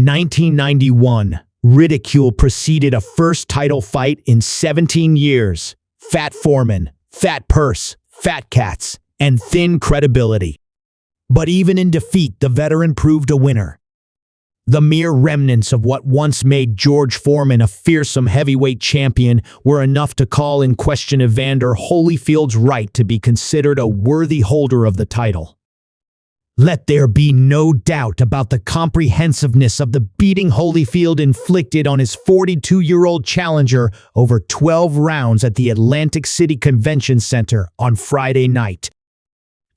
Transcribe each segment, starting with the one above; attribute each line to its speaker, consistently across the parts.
Speaker 1: In 1991, ridicule preceded a first title fight in 17 years. Fat Foreman, fat purse, fat cats, and thin credibility. But even in defeat, the veteran proved a winner. The mere remnants of what once made George Foreman a fearsome heavyweight champion were enough to call in question Evander Holyfield's right to be considered a worthy holder of the title. Let there be no doubt about the comprehensiveness of the beating Holyfield inflicted on his 42-year-old challenger over 12 rounds at the Atlantic City Convention Center on Friday night.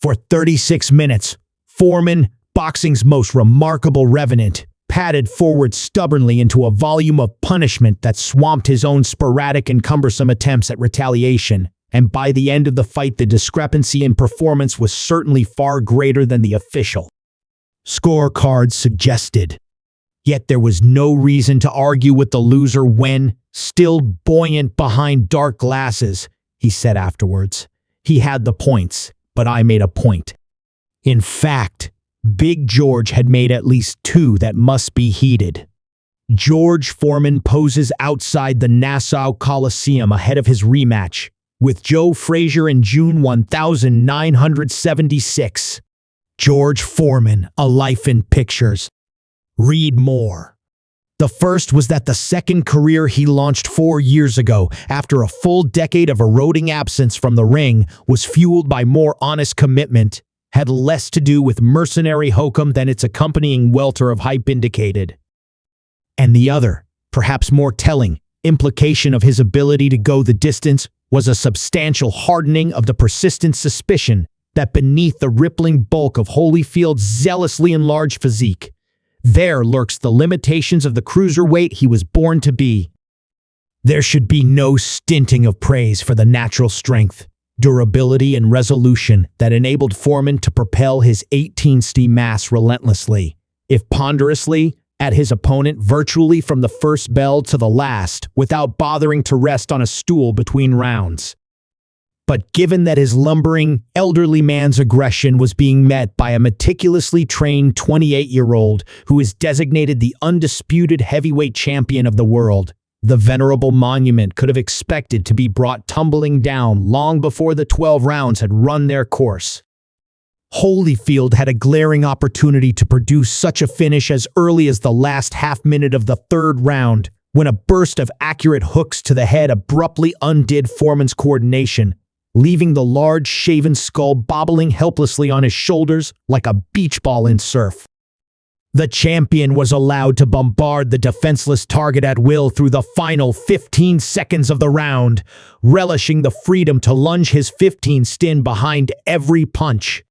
Speaker 1: For 36 minutes, Foreman, boxing's most remarkable revenant, padded forward stubbornly into a volume of punishment that swamped his own sporadic and cumbersome attempts at retaliation, and by the end of the fight the discrepancy in performance was certainly far greater than the official scorecards suggested. Yet there was no reason to argue with the loser when, still buoyant behind dark glasses, he said afterwards, "He had the points, but I made a point." In fact, Big George had made at least two that must be heeded. George Foreman poses outside the Nassau Coliseum ahead of his rematch with Joe Frazier in June 1976. George Foreman, A Life in Pictures. Read more. The first was that the second career he launched 4 years ago, after a full decade of eroding absence from the ring, was fueled by more honest commitment, had less to do with mercenary hokum than its accompanying welter of hype indicated. And the other, perhaps more telling, implication of his ability to go the distance was a substantial hardening of the persistent suspicion that beneath the rippling bulk of Holyfield's zealously enlarged physique, there lurks the limitations of the cruiserweight he was born to be. There should be no stinting of praise for the natural strength, durability, and resolution that enabled Foreman to propel his 18-stee mass relentlessly, if ponderously, at his opponent virtually from the first bell to the last, without bothering to rest on a stool between rounds. But given that his lumbering, elderly man's aggression was being met by a meticulously trained 28-year-old who is designated the undisputed heavyweight champion of the world, the venerable monument could have expected to be brought tumbling down long before the 12 rounds had run their course. Holyfield had a glaring opportunity to produce such a finish as early as the last half-minute of the third round, when a burst of accurate hooks to the head abruptly undid Foreman's coordination, leaving the large shaven skull bobbling helplessly on his shoulders like a beach ball in surf. The champion was allowed to bombard the defenseless target at will through the final 15 seconds of the round, relishing the freedom to lunge his 15 behind every punch.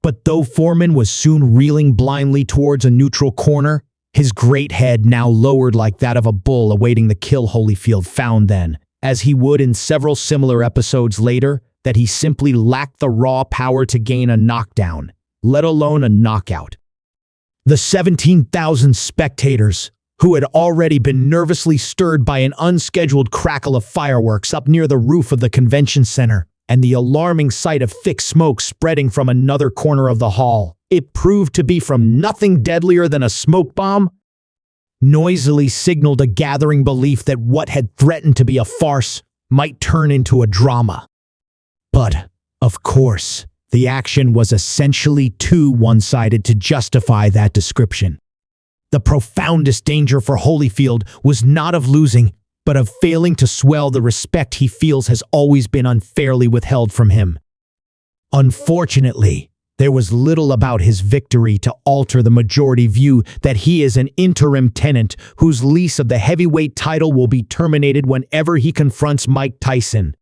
Speaker 1: But though Foreman was soon reeling blindly towards a neutral corner, his great head now lowered like that of a bull awaiting the kill, Holyfield found then, as he would in several similar episodes later, that he simply lacked the raw power to gain a knockdown, let alone a knockout. The 17,000 spectators, who had already been nervously stirred by an unscheduled crackle of fireworks up near the roof of the convention center, and the alarming sight of thick smoke spreading from another corner of the hall, it proved to be from nothing deadlier than a smoke bomb, noisily signaled a gathering belief that what had threatened to be a farce might turn into a drama. But, of course, the action was essentially too one-sided to justify that description. The profoundest danger for Holyfield was not of losing, but of failing to swell the respect he feels has always been unfairly withheld from him. Unfortunately, there was little about his victory to alter the majority view that he is an interim tenant whose lease of the heavyweight title will be terminated whenever he confronts Mike Tyson.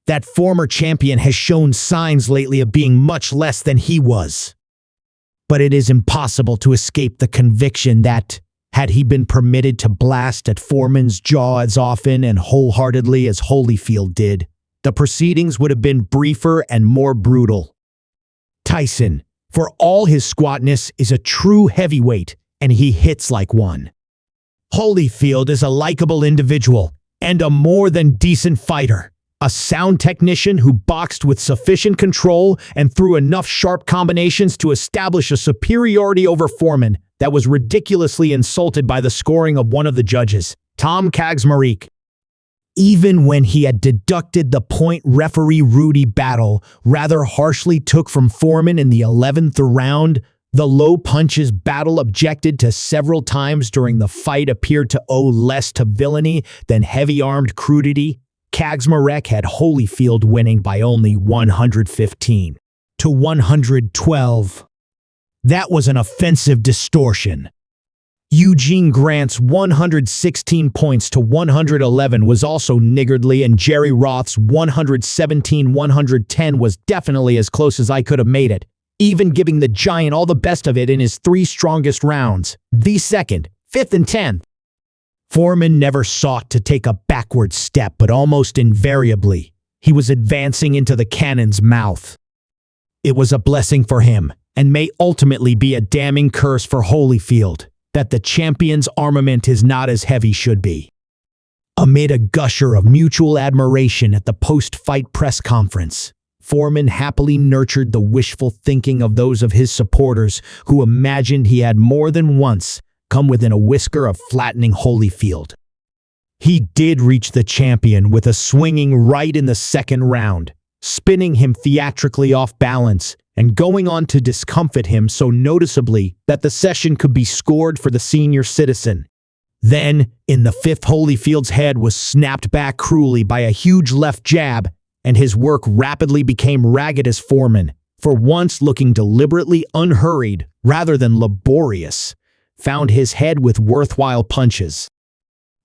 Speaker 1: That former champion has shown signs lately of being much less than he was. But it is impossible to escape the conviction that, had he been permitted to blast at Foreman's jaw as often and wholeheartedly as Holyfield did, the proceedings would have been briefer and more brutal. Tyson, for all his squatness, is a true heavyweight, and he hits like one. Holyfield is a likable individual and a more than decent fighter. A sound technician who boxed with sufficient control and threw enough sharp combinations to establish a superiority over Foreman that was ridiculously insulted by the scoring of one of the judges, Tom Kaczmarek. Even when he had deducted the point referee Rudy Battle rather harshly took from Foreman in the 11th round, the low punches Battle objected to several times during the fight appeared to owe less to villainy than heavy-armed crudity. Kaczmarek had Holyfield winning by only 115 to 112. That was an offensive distortion. Eugene Grant's 116 points to 111 was also niggardly, and Jerry Roth's 117-110 was definitely as close as I could have made it, even giving the Giant all the best of it in his three strongest rounds, the 2nd, 5th, and 10th. Foreman never sought to take a backward step, but almost invariably, he was advancing into the cannon's mouth. It was a blessing for him, and may ultimately be a damning curse for Holyfield, that the champion's armament is not as heavy should be. Amid a gusher of mutual admiration at the post-fight press conference, Foreman happily nurtured the wishful thinking of those of his supporters who imagined he had more than once come within a whisker of flattening Holyfield. He did reach the champion with a swinging right in the 2nd round, spinning him theatrically off balance and going on to discomfit him so noticeably that the session could be scored for the senior citizen. Then, in the 5th, Holyfield's head was snapped back cruelly by a huge left jab, and his work rapidly became ragged as Foreman, for once looking deliberately unhurried rather than laborious, found his head with worthwhile punches.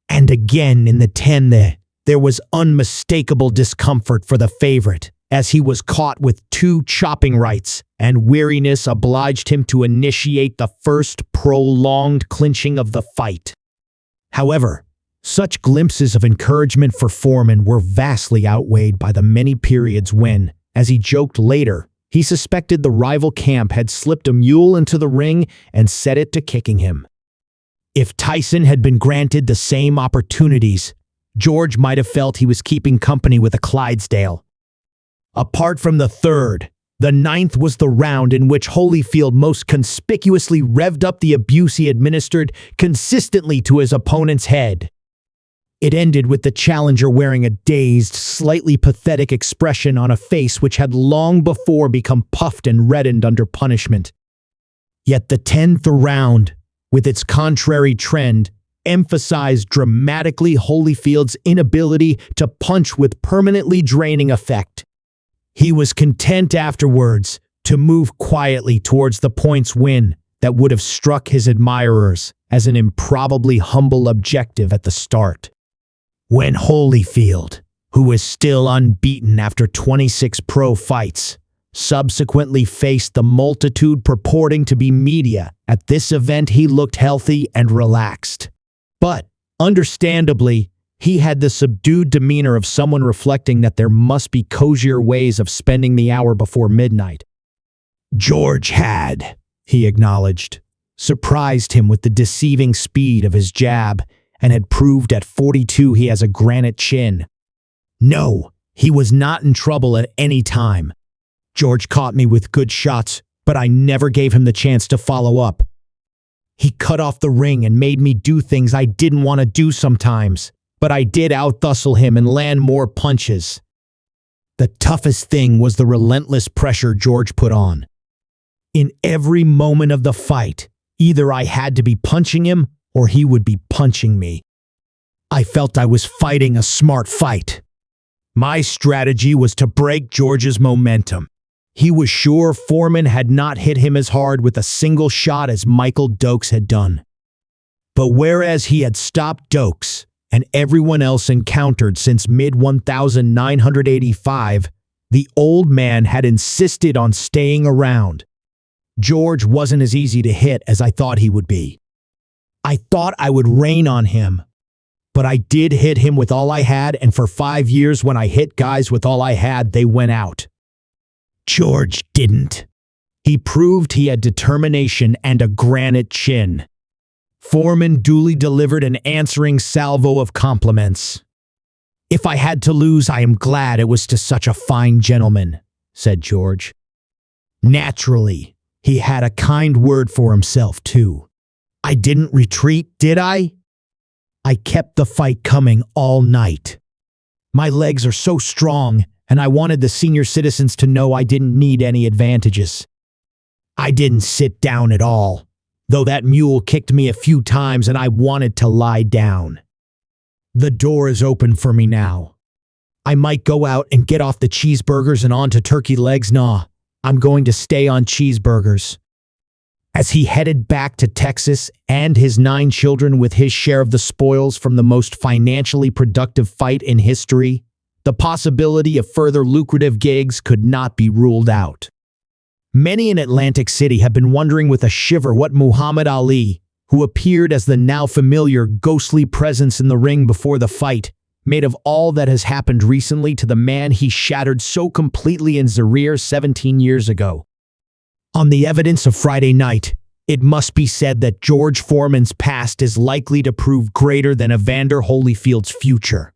Speaker 1: And again in the 10, there was unmistakable discomfort for the favorite, as he was caught with 2 chopping rights, and weariness obliged him to initiate the first prolonged clinching of the fight. However, such glimpses of encouragement for Foreman were vastly outweighed by the many periods when, as he joked later, he suspected the rival camp had slipped a mule into the ring and set it to kicking him. If Tyson had been granted the same opportunities, George might have felt he was keeping company with a Clydesdale. Apart from the 3rd, the 9th was the round in which Holyfield most conspicuously revved up the abuse he administered consistently to his opponent's head. It ended with the challenger wearing a dazed, slightly pathetic expression on a face which had long before become puffed and reddened under punishment. Yet the 10th round, with its contrary trend, emphasized dramatically Holyfield's inability to punch with permanently draining effect. He was content afterwards to move quietly towards the points win that would have struck his admirers as an improbably humble objective at the start. When Holyfield, who is still unbeaten after 26 pro fights, subsequently faced the multitude purporting to be media at this event, he looked healthy and relaxed. But, understandably, he had the subdued demeanor of someone reflecting that there must be cozier ways of spending the hour before midnight. George had, he acknowledged, surprised him with the deceiving speed of his jab, and had proved at 42 he has a granite chin. No, he was not in trouble at any time. George caught me with good shots, but I never gave him the chance to follow up. He cut off the ring and made me do things I didn't want to do sometimes, but I did out-hustle him and land more punches. The toughest thing was the relentless pressure George put on. In every moment of the fight, either I had to be punching him or he would be punching me. I felt I was fighting a smart fight. My strategy was to break George's momentum. He was sure Foreman had not hit him as hard with a single shot as Michael Dokes had done. But whereas he had stopped Dokes, and everyone else encountered since mid-1985, the old man had insisted on staying around. George wasn't as easy to hit as I thought he would be. I thought I would rain on him, but I did hit him with all I had, and for 5 years when I hit guys with all I had, they went out. George didn't. He proved he had determination and a granite chin. Foreman duly delivered an answering salvo of compliments. "If I had to lose, I am glad it was to such a fine gentleman," said George. Naturally, he had a kind word for himself, too. I didn't retreat, did I? I kept the fight coming all night. My legs are so strong, and I wanted the senior citizens to know I didn't need any advantages. I didn't sit down at all, though that mule kicked me a few times and I wanted to lie down. The door is open for me now. I might go out and get off the cheeseburgers and onto turkey legs. Nah, I'm going to stay on cheeseburgers. As he headed back to Texas and his 9 children with his share of the spoils from the most financially productive fight in history, the possibility of further lucrative gigs could not be ruled out. Many in Atlantic City have been wondering with a shiver what Muhammad Ali, who appeared as the now familiar ghostly presence in the ring before the fight, made of all that has happened recently to the man he shattered so completely in Zaire 17 years ago. On the evidence of Friday night, it must be said that George Foreman's past is likely to prove greater than Evander Holyfield's future.